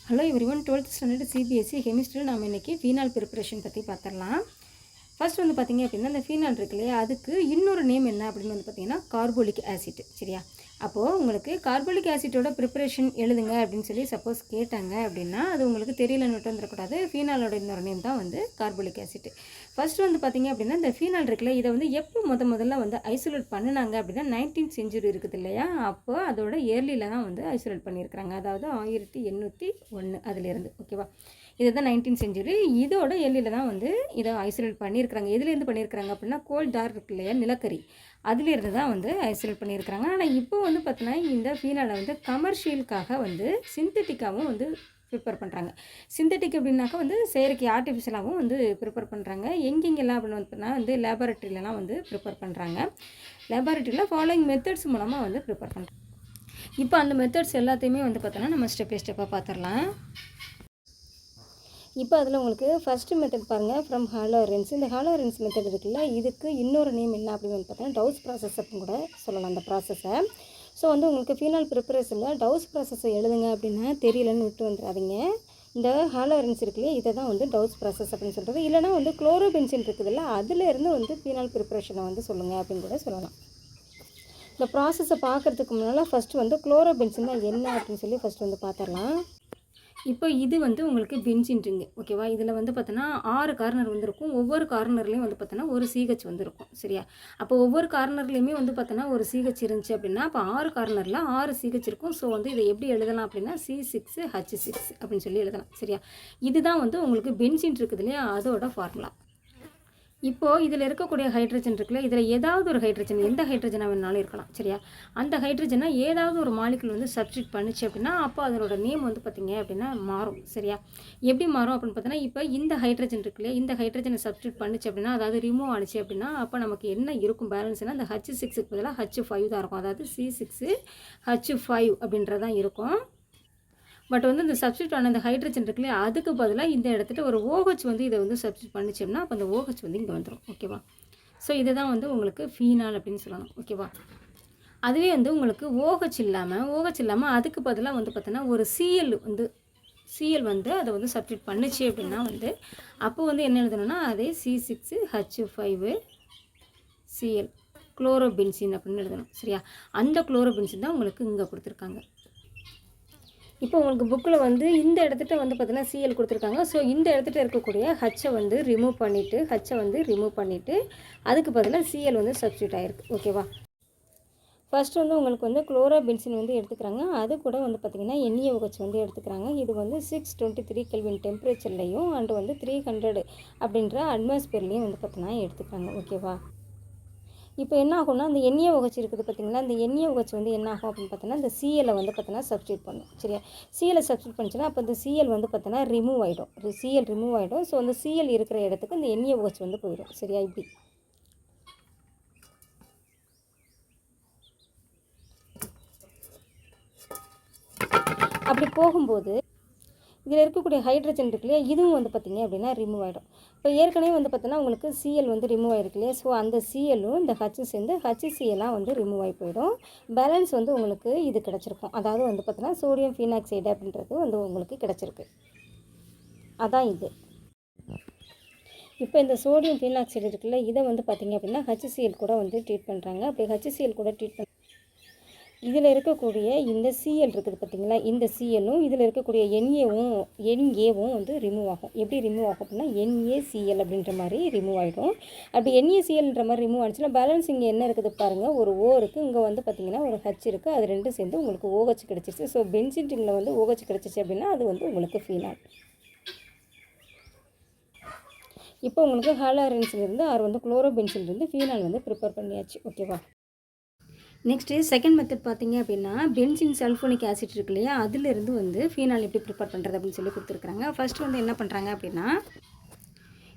Hello everyone, 12th standard CBSE கெமிஸ்ட்ரியில் நாம் இன்றைக்கி ஃபீனால் ப்ரிப்பரேஷன் பற்றி பார்த்துடலாம். ஃபர்ஸ்ட் வந்து பார்த்திங்க அப்படின்னா அந்த ஃபீனால் இருக்கு இல்லையா, அதுக்கு இன்னொரு நேம் என்ன அப்படின்னு வந்து பார்த்திங்கன்னா கார்போலிக் ஆசிட். சரியா? அப்போது உங்களுக்கு கார்போலிக் ஆசிட்டோட ப்ரிப்பரேஷன் எழுதுங்க அப்படின்னு சொல்லி சப்போஸ் கேட்டாங்க அப்படின்னா அது உங்களுக்கு தெரியலன்னு மட்டும் வந்துடக்கூடாது. ஃபீனாலோட இன்னொரு நேம் தான் வந்து கார்போலிக் ஆசிட். ஃபர்ஸ்ட் வந்து பார்த்திங்க அப்படின்னா இந்த ஃபீனால் இருக்குல்ல, இதை வந்து எப்போ முதல்ல வந்து ஐசோலேட் பண்ணினாங்க அப்படின்னா 19th செஞ்சுரி இருக்குது இல்லையா, அப்போ அதோட இயர்லியில் தான் வந்து ஐசோலேட் பண்ணியிருக்கிறாங்க. அதாவது 1801 அதிலேருந்து. ஓகேவா? இதுதான் 19th செஞ்சுரி. இதோட இயர்லியில் தான் வந்து இதை ஐசோலேட் பண்ணியிருக்கிறாங்க. எதுலேருந்து பண்ணியிருக்கிறாங்க அப்படின்னா கோல் தார் இருக்கு இல்லையா, நிலக்கரி, அதிலேருந்து தான் வந்து ஐசோலேட் பண்ணியிருக்கிறாங்க. ஆனால் இப்போ வந்து பார்த்தீங்கன்னா இந்த ஃபீனாலை வந்து கமர்ஷியலுக்காக வந்து சிந்தட்டிக்காகவும் வந்து ப்ரிப்பேர் பண்ணுறாங்க. சிந்தட்டிக் அப்படின்னாக்கா வந்து செயற்கை ஆர்டிஃபிஷியலாகவும் வந்து ப்ரிப்பேர் பண்ணுறாங்க. எங்கெங்கெல்லாம் அப்படின்னு வந்து வந்து லேபார்ட்ரியிலலாம் வந்து ப்ரிப்பேர் பண்ணுறாங்க. லேபார்ட்ரியில் ஃபாலோயிங் மெத்தட்ஸ் மூலமாக வந்து ப்ரிப்பேர் பண்ணுறாங்க. இப்போ அந்த மெத்தட்ஸ் எல்லாத்தையுமே வந்து பார்த்தோன்னா நம்ம ஸ்டெப் பை ஸ்டெப்பாக பார்த்துடலாம். இப்போ அதில் உங்களுக்கு ஃபஸ்ட்டு மெத்தட் பாருங்கள், ஃப்ரம் ஹாலோரென்ஸ். இந்த ஹாலோரென்ஸ் மெத்தட் இருக்குல்ல, இதுக்கு இன்னொரு நேம் என்ன அப்படின்னு வந்து பார்த்தீங்கன்னா டவுஸ் ப்ராசஸ் அப்படின்னு கூட சொல்லலாம் அந்த ப்ராசஸை. ஸோ வந்து உங்களுக்கு ஃபீனால் ப்ரிப்பரேஷனில் டவுஸ் ப்ராசஸை எழுதுங்க அப்படின்னா தெரியலன்னு விட்டு வந்துடாதீங்க. இந்த ஹாலோரென்ஸ் இருக்குல்லையே, இதை தான் வந்து டவுஸ் ப்ராசஸ் அப்படின்னு சொல்கிறது. இல்லைனா வந்து குளோரோபென்சின் இருக்குதுல்ல, அதிலேருந்து வந்து ஃபீனால் ப்ரிப்பரேஷனை வந்து சொல்லுங்கள் அப்படின்னு கூட சொல்லலாம். இந்த ப்ராசஸை பார்க்குறதுக்கு முன்னால் ஃபஸ்ட்டு வந்து குளோரோபென்சின்னா என்ன அப்படின்னு சொல்லி ஃபஸ்ட்டு வந்து பார்த்துடலாம். இப்போ இது வந்து உங்களுக்கு பென்சின் ரிங்கு. ஓகேவா? இதில் வந்து பார்த்தோன்னா 6 கார்னர் வந்துருக்கும். ஒவ்வொரு கார்னர்லேயும் வந்து பார்த்தோன்னா ஒரு சிஹெச் வந்துருக்கும். சரியா? அப்போ ஒவ்வொரு கார்னர்லேயுமே வந்து பார்த்தோன்னா ஒரு சிஹெச் இருந்துச்சு அப்படின்னா அப்போ 6 கார்னரில் 6 சிஹெச் இருக்கும். ஸோ வந்து இதை எப்படி எழுதலாம் அப்படின்னா C6H6 அப்படின்னு சொல்லி எழுதலாம். சரியா? இதுதான் வந்து உங்களுக்கு பென்சின் இருக்குது இல்லையா, அதோட ஃபார்முலா. இப்போது இதில் இருக்கக்கூடிய ஹைட்ரஜன் இருக்குல்ல, இதில் ஏதாவது ஒரு ஹைட்ரஜன், எந்த ஹைட்ரஜனாக வேணாலும் இருக்கலாம். சரியா? அந்த ஹைட்ரஜனை ஏதாவது ஒரு மாலிகுல் வந்து சப்ஸ்டியூட் பண்ணிச்சு அப்படின்னா அப்போ அதனோட நேம் வந்து பார்த்திங்க அப்படின்னா மாறும். சரியா? எப்படி மாறும் அப்படின்னு பார்த்தீங்கன்னா, இப்போ இந்த ஹைட்ரஜன் இருக்குல்லையா, இந்த ஹைட்ரஜனை சப்ஸ்டியூட் பண்ணிச்சு அப்படின்னா, அதாவது ரிமூவ் ஆனிச்சு அப்படின்னா அப்போ நமக்கு என்ன இருக்கும் பேலன்ஸ்னால் அந்த H6க்கு பதிலாக H5 தான் இருக்கும். அதாவது C6H5 அப்படின்றதான் இருக்கும். பட் வந்து இந்த சப்ஸ்டியூட் ஆன இந்த ஹைட்ரஜன் இருக்குல்லையா, அதுக்கு பதிலாக இந்த இடத்துல ஒரு OH வந்து இதை வந்து சப்ஸ்டியூட் பண்ணிச்சோம்னா அப்போ அந்த OH வந்து இங்கே வந்துடும். ஓகேவா? ஸோ இதை தான் வந்து உங்களுக்கு ஃபீனால் அப்படின்னு சொல்லணும். ஓகேவா? அதுவே வந்து உங்களுக்கு OH இல்லாமல் அதுக்கு பதிலாக வந்து பார்த்தோன்னா ஒரு Cl வந்து அதை வந்து சப்ஸ்டியூட் பண்ணிச்சு அப்படின்னா வந்து அப்போ வந்து என்ன எழுதணும்னா அதே C6H5 Cl குளோரோபென்சின் அப்படின்னு எழுதணும். சரியா? அந்த குளோரோபென்சின் தான் உங்களுக்கு இங்கே கொடுத்துருக்காங்க. இப்போ உங்களுக்கு புக்கில் வந்து இந்த இடத்துட்ட வந்து பார்த்தீங்கன்னா Cl கொடுத்துருக்காங்க. ஸோ இந்த இடத்துட்ட இருக்கக்கூடிய ஹச்சை வந்து ரிமூவ் பண்ணிவிட்டு அதுக்கு பதிலாக Cl வந்து சப்ஸ்டியூட் ஆகிருக்கு. ஓகேவா? ஃபஸ்ட்டு வந்து உங்களுக்கு வந்து குளோரோபென்சின் வந்து எடுத்துக்கிறாங்க. அது கூட வந்து பார்த்திங்கன்னா NaOH வந்து எடுத்துக்கிறாங்க. இது வந்து 623 கெல்வின் டெம்பரேச்சர்லேயும் அண்டு வந்து 300 அப்படின்ற அட்மாஸ்பியர்லேயும் வந்து பார்த்தீங்கன்னா எடுத்துக்கிறாங்க. ஓகேவா? இப்போ என்ன ஆகும்னா அந்த NaOH இருக்குது பார்த்திங்களா, இந்த NaOH வந்து என்ன ஆகும் அப்படின்னு பார்த்தோன்னா இந்த Cl வந்து பார்த்தோன்னா சப்ஸ்டியூட் பண்ணும். சரியா? Cl சப்ஸ்டியூட் பண்ணிச்சுன்னா அப்போ இந்த Cl வந்து பார்த்தோன்னா ரிமூவ் ஆகிடும். ஸோ அந்த Cl இருக்கிற இடத்துக்கு இந்த NaOH வந்து போயிடும். சரியா? இப்படி அப்படி போகும்போது இதில் இருக்கக்கூடிய ஹைட்ரஜன் இருக்கு இல்லையா, இதுவும் வந்து பார்த்திங்க அப்படின்னா ரிமூவ் ஆகிடும். இப்போ ஏற்கனவே வந்து பார்த்தோன்னா உங்களுக்கு Cl வந்து ரிமூவ் ஆகிருக்கு இல்லையா, ஸோ அந்த Clலும் இந்த H சேர்ந்து HClலாம் வந்து ரிமூவ் ஆகி போயிடும். பேலன்ஸ் வந்து உங்களுக்கு இது கிடச்சிருக்கும். அதாவது வந்து பார்த்தோன்னா சோடியம் ஃபீனாக்சைடு அப்படின்றது வந்து உங்களுக்கு கிடச்சிருக்கு. அதான் இது. இப்போ இந்த சோடியம் ஃபீனாக்சைடு இருக்குல்ல, இதை வந்து பார்த்திங்க அப்படின்னா HCl கூட வந்து ட்ரீட் பண்ணுறாங்க. அப்படி HCl கூட ட்ரீட் பண்ண இதில் இருக்கக்கூடிய இந்த Cl இருக்குது பார்த்திங்களா, இந்த Clலும் இதில் இருக்கக்கூடிய Naவும் வந்து ரிமூவ் ஆகும். எப்படி ரிமூவ் ஆகும் அப்படின்னா NaCl அப்படின்ற மாதிரி ரிமூவ் ஆகிடும். அப்படி NaClன்ற மாதிரி ரிமூவ் ஆனிச்சுன்னா பேலன்ஸ் இங்கே என்ன இருக்குது பாருங்கள், ஒரு O இருக்குது, இங்கே வந்து பார்த்திங்கன்னா ஒரு H இருக்குது, அது ரெண்டும் சேர்ந்து உங்களுக்கு OH கிடச்சிச்சு. ஸோ பென்சின் ரிங்கில் வந்து OH கிடச்சிச்சு அப்படின்னா அது வந்து உங்களுக்கு ஃபீனால். இப்போ உங்களுக்கு ஹாலோரென்ஸ்லேருந்து வந்து குளோரோபென்சின்லேருந்து ஃபீனால் வந்து ப்ரிப்பேர் பண்ணியாச்சு. ஓகேவா? நெக்ஸ்ட்டு செகண்ட் மெத்தட் பார்த்திங்க அப்படின்னா பென்சின் சல்ஃபோனிக் ஆசிட் இருக்கு இல்லையா, அதிலிருந்து வந்து ஃபீனால் எப்படி ப்ரிப்பேர் பண்ணுறது அப்படின்னு சொல்லி கொடுத்துருக்குறாங்க. ஃபஸ்ட்டு வந்து என்ன பண்ணுறாங்க அப்படின்னா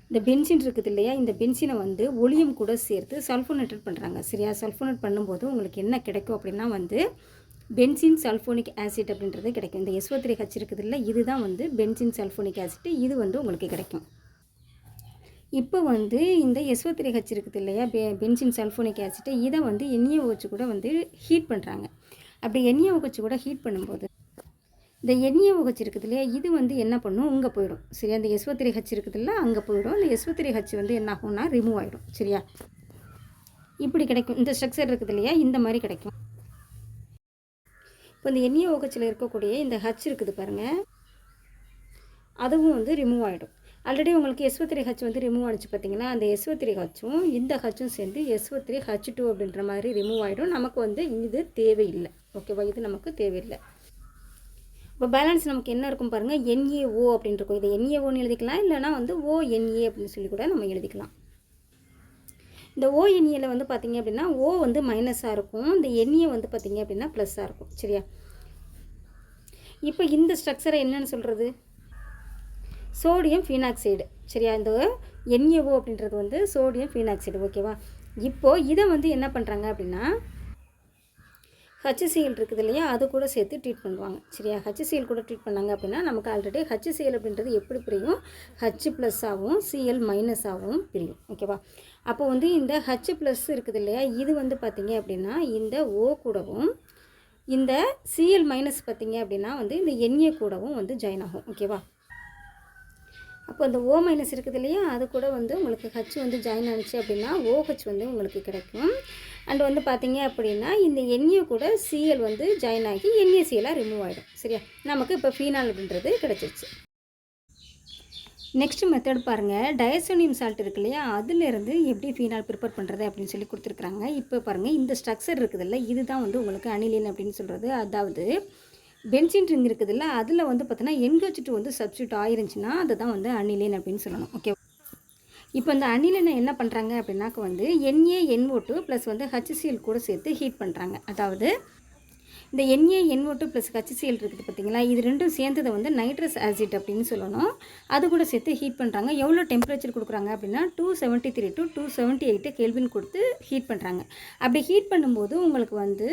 இந்த பென்சின் இருக்குது இல்லையா, இந்த பென்சினை வந்து ஒளியும் கூட சேர்த்து சல்ஃபோனேட்டட் பண்ணுறாங்க. சரியா? சல்ஃபோனேட் பண்ணும்போது உங்களுக்கு என்ன கிடைக்கும் அப்படின்னா வந்து பென்சின் சல்ஃபோனிக் ஆசிட் அப்படின்றது கிடைக்கும். இந்த SO3H இருக்குது இல்லை, இதுதான் வந்து பென்சின் சல்ஃபோனிக் ஆசிட். இது வந்து உங்களுக்கு கிடைக்கும். இப்போ வந்து இந்த SO3H இருக்குது இல்லையா, பென்சின் சல்ஃபோனிக் ஆசிட், இதை வந்து NaOH கூட வந்து ஹீட் பண்ணுறாங்க. அப்படி NaOH கூட ஹீட் பண்ணும்போது இந்த NaOH இருக்குது இல்லையா, இது வந்து என்ன பண்ணும், இங்கே போயிடும். சரியா, இந்த SO3H இருக்குதுல்ல, அங்கே போயிடும். இந்த SO3H வந்து என்ன ஆகும்னா ரிமூவ் ஆகிடும். சரியா, இப்படி கிடைக்கும். இந்த ஸ்ட்ரக்சர் இருக்குது இல்லையா, இந்த மாதிரி கிடைக்கும். இப்போ இந்த NaOHல இருக்கக்கூடிய இந்த H இருக்குது பாருங்கள், அதுவும் வந்து ரிமூவ் ஆகிடும். ஆல்ரெடி உங்களுக்கு SO3H வந்து ரிமூவ் ஆனிச்சு பார்த்தீங்கன்னா, அந்த SO3Hம் இந்த Hம் சேர்ந்து SO3H2 அப்படின்ற மாதிரி ரிமூவ் ஆகிடும். நமக்கு வந்து இது தேவையில்லை. ஓகேவா, இது நமக்கு தேவையில்லை. இப்போ பேலன்ஸ் நமக்கு என்ன இருக்கும் பாருங்கள், NaO அப்படின்னு இருக்கும். இதை NaOன்னு எழுதிக்கலாம், இல்லைனா வந்து ONA அப்படின்னு சொல்லி கூட நம்ம எழுதிக்கலாம். இந்த ONAல வந்து பார்த்திங்க அப்படின்னா O வந்து மைனஸாக இருக்கும், இந்த Na வந்து பார்த்திங்க அப்படின்னா ப்ளஸ்ஸாக இருக்கும். சரியா, இப்போ இந்த ஸ்ட்ரக்சரை என்னன்னு சொல்கிறது, சோடியம் ஃபீனாக்சைடு. சரியா, இந்த NaO அப்படின்றது வந்து சோடியம் ஃபீனாக்சைடு. ஓகேவா, இப்போது இதை வந்து என்ன பண்ணுறாங்க அப்படின்னா HCl இருக்குது இல்லையா, அது கூட சேர்த்து ட்ரீட் பண்ணுவாங்க. சரியா, HCl கூட ட்ரீட் பண்ணாங்க அப்படின்னா நமக்கு ஆல்ரெடி HCl அப்படின்றது எப்படி பிரியும், H+ ஆகவும் Cl- ஆகவும் பிரியும். ஓகேவா, அப்போ வந்து இந்த H+ இருக்குது இல்லையா, இது வந்து பார்த்திங்க அப்படின்னா இந்த O கூடவும் இந்த Cl- பார்த்திங்க அப்படின்னா வந்து இந்த Na கூடவும் வந்து ஜாயின் ஆகும். ஓகேவா, அப்போ அந்த O- இருக்குது இல்லையா, அது கூட வந்து உங்களுக்கு H வந்து ஜாயின் ஆனிச்சு அப்படின்னா OH வந்து உங்களுக்கு கிடைக்கும். அண்ட் வந்து பார்த்திங்க அப்படின்னா இந்த Na கூட Cl வந்து ஜாயின் ஆகி NaCl ரிமூவ் ஆகிடும். சரியா, நமக்கு இப்போ ஃபீனால் அப்படின்றது கிடச்சிருச்சு. நெக்ஸ்ட் மெத்தட் பாருங்கள், டயசோனியம் சால்ட் இருக்கு இல்லையா, அதிலிருந்து எப்படி ஃபீனால் ப்ரிப்பேர் பண்ணுறது அப்படின்னு சொல்லி கொடுத்துருக்குறாங்க. இப்போ பாருங்கள், இந்த ஸ்ட்ரக்சர் இருக்குதுல்ல, இதுதான் வந்து உங்களுக்கு அனிலின் அப்படின்னு சொல்கிறது. அதாவது பென்சின் ரிங் இருக்குதுல்ல, அதில் வந்து பார்த்தீங்கன்னா NH2 வந்து சப்ஸ்டியூட் ஆயிருந்துச்சுன்னா அதுதான் வந்து அனிலின் அப்படின்னு சொல்லணும். ஓகே, இப்போ இந்த அனிலினை என்ன பண்ணுறாங்க அப்படின்னாக்க வந்து NaNO2 ப்ளஸ் வந்து HCl கூட சேர்த்து ஹீட் பண்ணுறாங்க. அதாவது இந்த NaNO2 ப்ளஸ் HCl இருக்குது பார்த்தீங்களா, இது ரெண்டும் சேர்ந்ததை வந்து நைட்ரஸ் ஆசிட் அப்படின்னு சொல்லணும். அது கூட சேர்த்து ஹீட் பண்ணுறாங்க. எவ்வளோ டெம்பரேச்சர் கொடுக்குறாங்க அப்படின்னா 273 to 278 கெல்வின் கொடுத்து ஹீட் பண்ணுறாங்க. அப்படி ஹீட் பண்ணும்போது உங்களுக்கு வந்து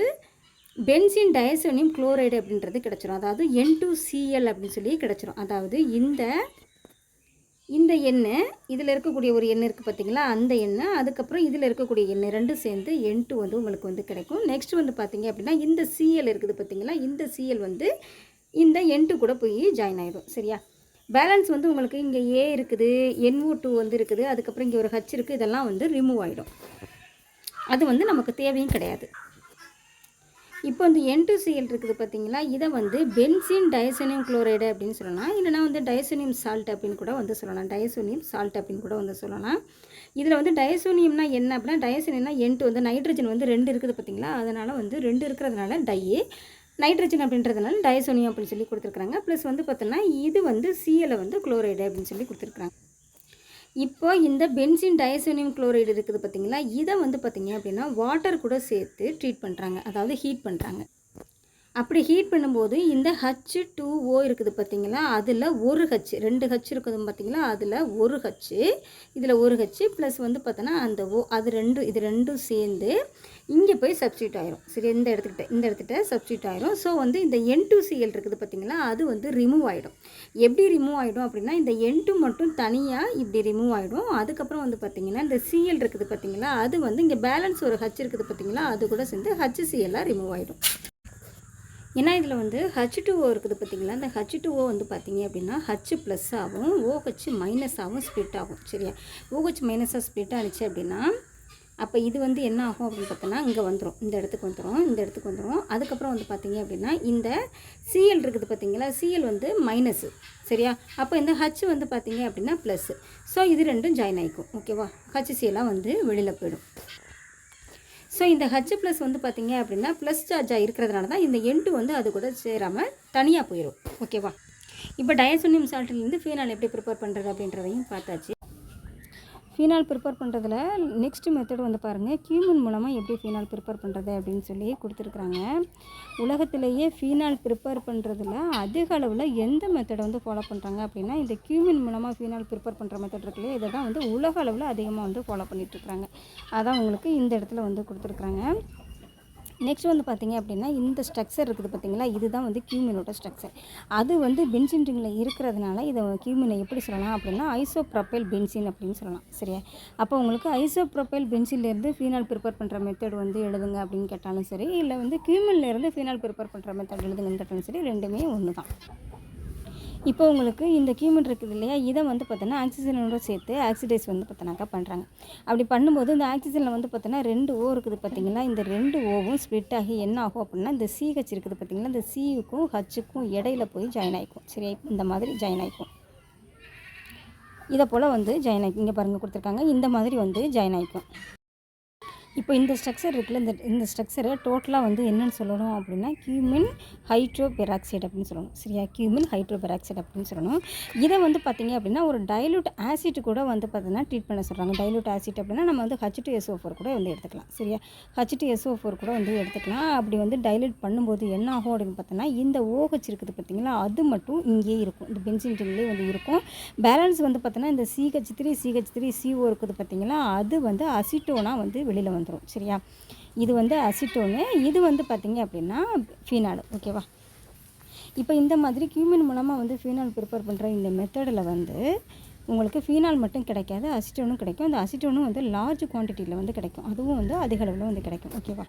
பென்சின் டயசோனியம் குளோரைடு அப்படின்றது கிடச்சிரும். அதாவது N2Cl அப்படின்னு சொல்லி கிடச்சிரும். அதாவது இந்த எண்ணெய், இதில் இருக்கக்கூடிய ஒரு எண்ணெய் இருக்குது பார்த்திங்களா, அந்த எண்ணெய், அதுக்கப்புறம் இதில் இருக்கக்கூடிய எண்ணெய் ரெண்டும் சேர்ந்து N2 வந்து உங்களுக்கு வந்து கிடைக்கும். நெக்ஸ்ட் வந்து பார்த்திங்க அப்படின்னா இந்த Cl இருக்குது பார்த்திங்களா, இந்த Cl வந்து இந்த N2 கூட போய் ஜாயின் ஆகிடும். சரியா, பேலன்ஸ் வந்து உங்களுக்கு இங்கே A இருக்குது, NO2 வந்து இருக்குது, அதுக்கப்புறம் இங்கே ஒரு H இருக்குது, இதெல்லாம் வந்து ரிமூவ் ஆகிடும். அது வந்து நமக்கு தேவையும் கிடையாது. இப்போ இந்த N2Cl இருக்குது பார்த்தீங்களா, இதை வந்து பென்சின் டயசோனியம் குளோரைடு அப்படின்னு சொல்லலாம், இல்லைனா வந்து டயசோனியம் சால்ட் அப்படின்னு கூட வந்து சொல்லலாம். டயசோனியம் சால்ட் அப்படின்னு கூட வந்து சொல்லலாம். இதில் வந்து டயசோனியம்னா என்ன அப்படின்னா, டயசோனியம்னா N2 வந்து நைட்ரஜன் வந்து 2 இருக்குது பார்த்தீங்களா, அதனால் வந்து 2 இருக்கிறதுனால நைட்ரஜன் அப்படின்றதுனால டயசோனியம் அப்படின்னு சொல்லி கொடுத்துருக்குறாங்க. ப்ளஸ் வந்து பார்த்தோன்னா இது வந்து Cl வந்து குளோரைடு அப்படின்னு சொல்லி கொடுத்துருக்குறாங்க. இப்போ இந்த பென்சின் டயசோனியம் குளோரைடு இருக்குது பார்த்திங்களா, இதை வந்து பார்த்திங்க அப்படின்னா வாட்டர் கூட சேர்த்து ட்ரீட் பண்ணுறாங்க, அதாவது ஹீட் பண்ணுறாங்க. அப்படி ஹீட் பண்ணும்போது இந்த H2O இருக்குது பார்த்திங்களா, அதில் ஒரு H, 2 H இருக்குது பார்த்திங்களா, அதில் ஒரு H, இதில் ஒரு H ப்ளஸ் வந்து பார்த்தோன்னா அந்த O, இது ரெண்டும் சேர்ந்து இங்கே போய் சப்ஸ்டியூட் ஆயிரும். சரி, இந்த இடத்துக்கிட்ட சப்ஸ்டியூட் ஆயிரும். ஸோ வந்து இந்த N2Cl இருக்குது பார்த்திங்களா, அது வந்து ரிமூவ் ஆகிடும். எப்படி ரிமூவ் ஆகிடும் அப்படின்னா, இந்த N2 மட்டும் தனியாக இப்படி ரிமூவ் ஆகிடும். அதுக்கப்புறம் வந்து பார்த்திங்கன்னா இந்த Cl இருக்குது பார்த்திங்களா, அது வந்து இங்கே பேலன்ஸ் ஒரு H இருக்குது பார்த்திங்களா, அது கூட சேர்ந்து HCl ரிமூவ் ஆகிடும். ஏன்னா இதில் வந்து H2O இருக்குது பார்த்திங்களா, இந்த H2O வந்து பார்த்திங்க அப்படின்னா H+ ஆகும், OH- ஆகும், ஸ்ப்ளிட் ஆகும். சரியா, OH- ஸ்ப்ளிட் ஆனிச்சு அப்படின்னா அப்போ இது வந்து என்ன ஆகும் அப்படின்னு பார்த்தோன்னா இங்கே வந்துடும், இந்த இடத்துக்கு வந்துடும். அதுக்கப்புறம் வந்து பார்த்திங்க அப்படின்னா இந்த Cl இருக்குது பார்த்திங்களா, Cl வந்து மைனஸு. சரியா, அப்போ இந்த H வந்து பார்த்திங்க அப்படின்னா ப்ளஸ்ஸு. ஸோ இது ரெண்டும் ஜாயின் ஆகிக்கும். ஓகேவா, HCl வந்து வெளியில் போயிடும். ஸோ இந்த H+ வந்து பார்த்திங்க அப்படின்னா ப்ளஸ் சார்ஜாக இருக்கிறதுனால தான் இந்த N2 வந்து அது கூட சேராமல் தனியாக போயிடும். ஓகேவா, இப்போ டயசோனியம் சால்ட்லேருந்து ஃபீனால் எப்படி ப்ரிப்பேர் பண்ணுறது அப்படின்றதையும் பார்த்தாச்சு. ஃபீனால் ப்ரிப்பேர் பண்ணுறதுல நெக்ஸ்ட் மெத்தட் வந்து பாருங்கள், கியூமின் மூலமாக எப்படி ஃபீனால் ப்ரிப்பேர் பண்ணுறது அப்படின்னு சொல்லி கொடுத்துருக்குறாங்க. உலகத்திலேயே ஃபீனால் ப்ரிப்பேர் பண்ணுறதுல அதிக அளவில் எந்த மெத்தடை வந்து ஃபாலோ பண்ணுறாங்க அப்படின்னா, இந்த கியூமின் மூலமாக ஃபீனால் ப்ரிப்பேர் பண்ணுற மெத்தட் இருக்குல்லையே, இதை தான் வந்து உலக அளவில் அதிகமாக வந்து ஃபாலோ பண்ணிகிட்ருக்குறாங்க. அதான் உங்களுக்கு இந்த இடத்துல வந்து கொடுத்துருக்குறாங்க. நெக்ஸ்ட் வந்து பார்த்திங்க அப்படின்னா இந்த ஸ்ட்ரக்சர் இருக்குது பார்த்திங்களா, இதுதான் வந்து கியூமினோட ஸ்ட்ரக்சர். அது வந்து பென்சீன் ரிங்கில் இருக்கிறதுனால இதை கியூமினை எப்படி சொல்லலாம் அப்படின்னா ஐசோப்ரோபைல் பென்சீன் அப்படின்னு சொல்லலாம். சரியா? அப்போ உங்களுக்கு ஐசோப்ரோபைல் பென்சீன்லேருந்து ஃபீனால் ப்ரிப்பேர் பண்ணுற மெத்தட் வந்து எழுதுங்க அப்படின்னு கேட்டாலும் சரி, இல்லை வந்து கியூமின்லேருந்து ஃபீனால் ப்ரிப்பேர் பண்ணுற மெத்தட் எழுதுங்கன்னு கேட்டாலும் சரி, ரெண்டுமே ஒன்று தான். இப்போ உங்களுக்கு இந்த கியூமின் இருக்குது இல்லையா, இதை வந்து பார்த்தோன்னா ஆக்சிஜனோட சேர்த்து ஆக்சிடைஸ் வந்து பார்த்தோன்னாக்கா பண்ணுறாங்க. அப்படி பண்ணும்போது இந்த ஆக்சிஜனில் வந்து பார்த்தோன்னா 2 ஓ இருக்குது பார்த்தீங்களா, இந்த 2 ஓவும் ஸ்ப்ளிட் ஆகி என்ன ஆகும் அப்படின்னா இந்த சிஹெச் இருக்குது பார்த்தீங்களா, இந்த சியுக்கும் ஹச்சுக்கும் இடையில போய் ஜாயின் ஆகிக்கும். சரியா? இந்த மாதிரி ஜாயின் ஆகிக்கும். இதை போல் வந்து ஜாயின் ஆகிக்கும். இங்கே பாருங்கள் கொடுத்துருக்காங்க, இந்த மாதிரி வந்து ஜாயின் ஆகிக்கும். இப்போ இந்த ஸ்ட்ரக்சர் இருக்குல்ல, இந்த ஸ்ட்ரக்சரை டோட்டலாக வந்து என்னென்னு சொல்லணும் அப்படின்னா கியூமின் ஹைட்ரோபெராக்சைடு அப்படின்னு சொல்லணும். சரியா? கியூமின் ஹைட்ரோபெராக்சைடு அப்படின்னு சொல்லணும். இதை வந்து பார்த்திங்க அப்படின்னா ஒரு டைலூட் ஆசிட் கூட வந்து பார்த்தீங்கன்னா ட்ரீட் பண்ண சொல்கிறாங்க. டைலூட் ஆசிட் அப்படின்னா நம்ம வந்து H2SO4 கூட வந்து எடுத்துக்கலாம். சரியா? H2SO4 கூட வந்து எடுத்துக்கலாம். அப்படி வந்து டைலூட் பண்ணும்போது என்ன ஆகும் அப்படின்னு பார்த்தோன்னா இந்த OH இருக்குது பார்த்திங்களா, அது மட்டும் இங்கேயே இருக்கும். இந்த பென்சீன் ரிங்லேயே வந்து இருக்கும். பேலன்ஸ் வந்து பார்த்தோன்னா இந்த CH3CO இருக்குது பார்த்திங்களா, அது வந்து அசிட்டோனாக வந்து வெளியில் வந்துடும். சரியா? இது வந்து அசிட்டோனு, இது வந்து பார்த்திங்க அப்படின்னா ஃபீனால். ஓகேவா? இப்போ இந்த மாதிரி கியூமின் மூலமாக வந்து ஃபீனால் ப்ரிப்பேர் பண்ணுற இந்த மெத்தடில் வந்து உங்களுக்கு ஃபீனால் மட்டும் கிடைக்காது, அசிட்டோனும் கிடைக்கும். அந்த அசிட்டோனும் வந்து லார்ஜ் குவான்டிட்டியில் வந்து கிடைக்கும். அதுவும் வந்து அதிக அளவில் வந்து கிடைக்கும். ஓகேவா?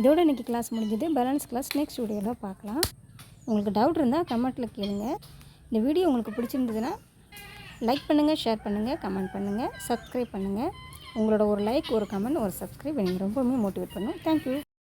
இதோட இன்றைக்கி கிளாஸ் முடிஞ்சது. பேலன்ஸ் கிளாஸ் நெக்ஸ்ட் வீடியோவில் பார்க்கலாம். உங்களுக்கு டவுட் இருந்தால் கமெண்ட்டில் கேளுங்க. இந்த வீடியோ உங்களுக்கு பிடிச்சிருந்ததுன்னா லைக் பண்ணுங்கள், ஷேர் பண்ணுங்கள், கமெண்ட் பண்ணுங்கள், சப்ஸ்கிரைப் பண்ணுங்கள். உங்களோட ஒரு லைக், ஒரு கமெண்ட், ஒரு சப்ஸ்கிரைப் எனக்கு ரொம்பவுமே மோட்டிவேட் பண்ணும். தேங்க்யூ.